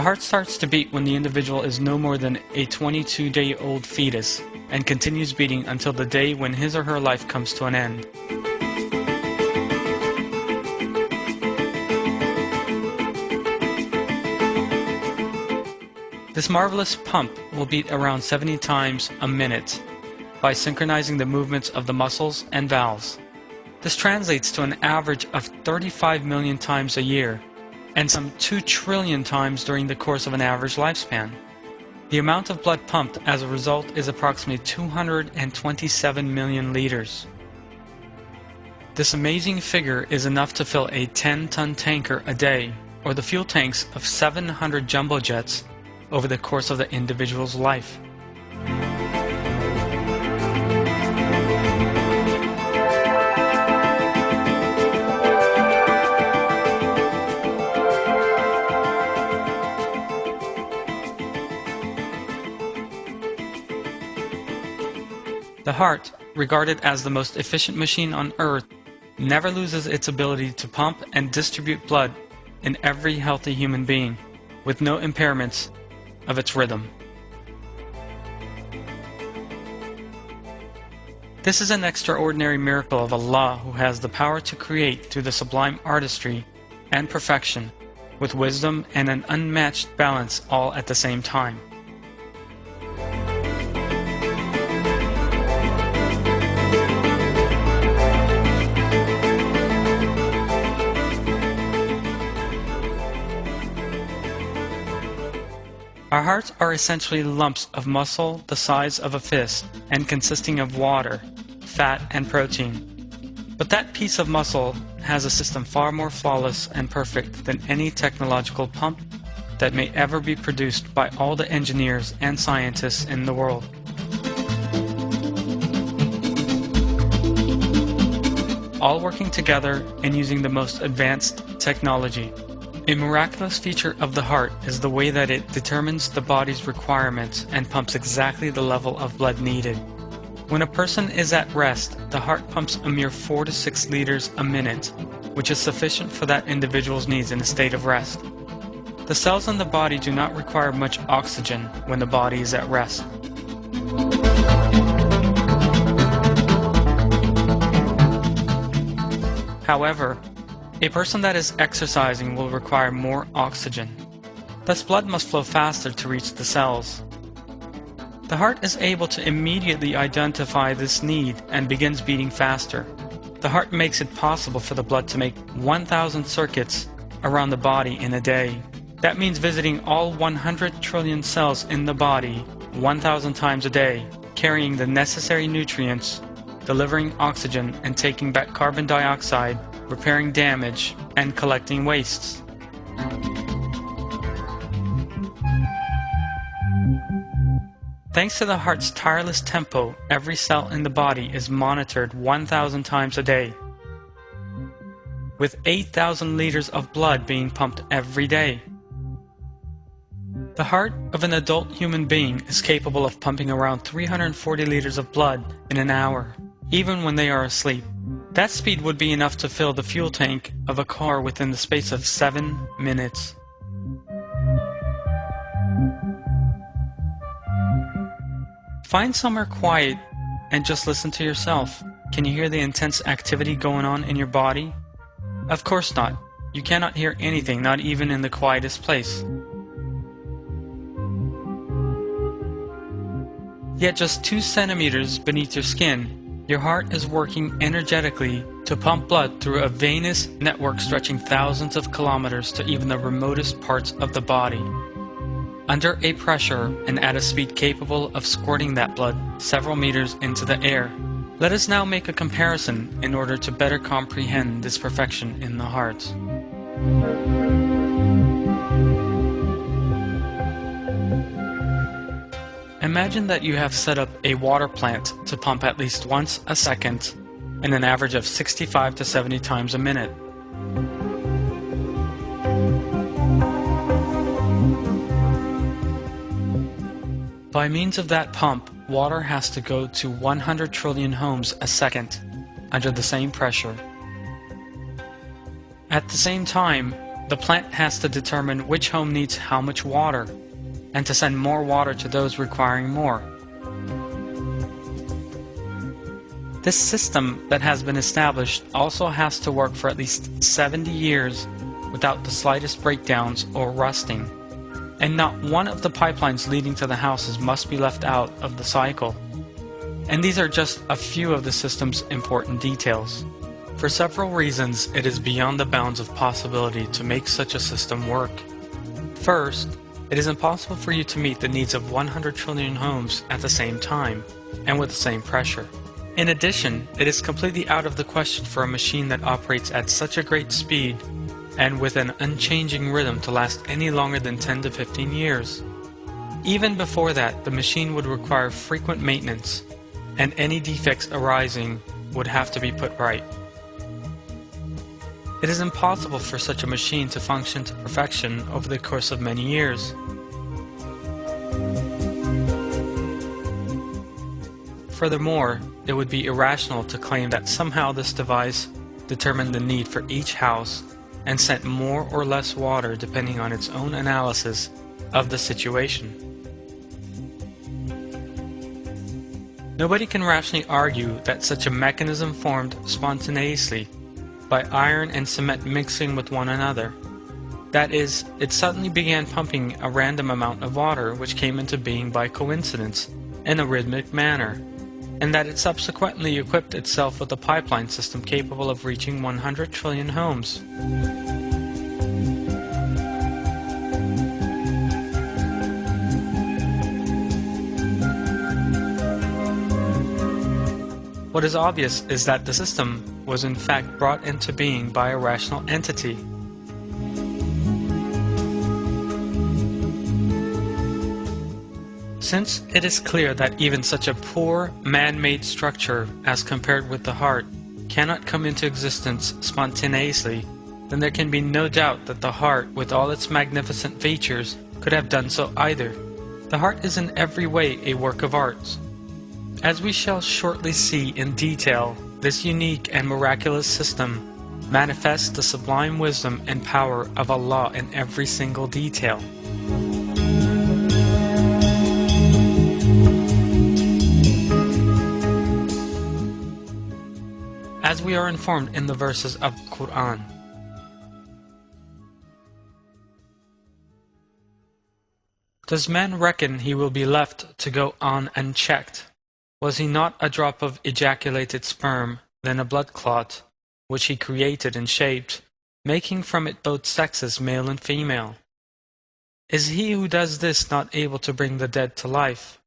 heart starts to beat when the individual is no more than a 22-day-old fetus and continues beating until the day when his or her life comes to an end. This marvelous pump will beat around 70 times a minute by synchronizing the movements of the muscles and valves. This translates to an average of 35 million times a year, and some 2 trillion times during the course of an average lifespan. The amount of blood pumped as a result is approximately 227 million liters. This amazing figure is enough to fill a 10-ton tanker a day, or the fuel tanks of 700 jumbo jets over the course of the individual's life. The heart, regarded as the most efficient machine on Earth, never loses its ability to pump and distribute blood in every healthy human being, with no impairments of its rhythm. This is an extraordinary miracle of Allah, who has the power to create through the sublime artistry and perfection, with wisdom and an unmatched balance all at the same time. Our hearts are essentially lumps of muscle the size of a fist and consisting of water, fat, and protein. But that piece of muscle has a system far more flawless and perfect than any technological pump that may ever be produced by all the engineers and scientists in the world. All working together and using the most advanced technology. A miraculous feature of the heart is the way that it determines the body's requirements and pumps exactly the level of blood needed. When a person is at rest, the heart pumps a mere 4 to 6 liters a minute, which is sufficient for that individual's needs in a state of rest. The cells in the body do not require much oxygen when the body is at rest. However, a person that is exercising will require more oxygen. Thus, blood must flow faster to reach the cells. The heart is able to immediately identify this need and begins beating faster. The heart makes it possible for the blood to make 1,000 circuits around the body in a day. That means visiting all 100 trillion cells in the body 1,000 times a day, carrying the necessary nutrients, delivering oxygen and taking back carbon dioxide, repairing damage, and collecting wastes. Thanks to the heart's tireless tempo, every cell in the body is monitored 1,000 times a day, with 8,000 liters of blood being pumped every day. The heart of an adult human being is capable of pumping around 340 liters of blood in an hour, even when they are asleep. That speed would be enough to fill the fuel tank of a car within the space of 7 minutes. Find somewhere quiet and just listen to yourself. Can you hear the intense activity going on in your body? Of course not. You cannot hear anything, not even in the quietest place. Yet just 2 centimeters beneath your skin, your heart is working energetically to pump blood through a venous network stretching thousands of kilometers to even the remotest parts of the body. Under a pressure and at a speed capable of squirting that blood several meters into the air. Let us now make a comparison in order to better comprehend this perfection in the heart. Imagine that you have set up a water plant to pump at least once a second and an average of 65 to 70 times a minute. By means of that pump, water has to go to 100 trillion homes a second under the same pressure. At the same time, the plant has to determine which home needs how much water, and to send more water to those requiring more. This system that has been established also has to work for at least 70 years without the slightest breakdowns or rusting, and not one of the pipelines leading to the houses must be left out of the cycle. And these are just a few of the system's important details. For several reasons, it is beyond the bounds of possibility to make such a system work. First, it is impossible for you to meet the needs of 100 trillion homes at the same time, and with the same pressure. In addition, it is completely out of the question for a machine that operates at such a great speed and with an unchanging rhythm to last any longer than 10 to 15 years. Even before that, the machine would require frequent maintenance, and any defects arising would have to be put right. It is impossible for such a machine to function to perfection over the course of many years. Furthermore, it would be irrational to claim that somehow this device determined the need for each house and sent more or less water depending on its own analysis of the situation. Nobody can rationally argue that such a mechanism formed spontaneously by iron and cement mixing with one another. That is, it suddenly began pumping a random amount of water which came into being by coincidence in a rhythmic manner, and that it subsequently equipped itself with a pipeline system capable of reaching 100 trillion homes. What is obvious is that the system was in fact brought into being by a rational entity. Since it is clear that even such a poor man-made structure as compared with the heart cannot come into existence spontaneously, then there can be no doubt that the heart, with all its magnificent features, could have done so either. The heart is in every way a work of art. As we shall shortly see in detail, this unique and miraculous system manifests the sublime wisdom and power of Allah in every single detail. As we are informed in the verses of the Quran, does man reckon he will be left to go on unchecked? Was he not a drop of ejaculated sperm, then a blood clot, which he created and shaped, making from it both sexes, male and female? Is he who does this not able to bring the dead to life,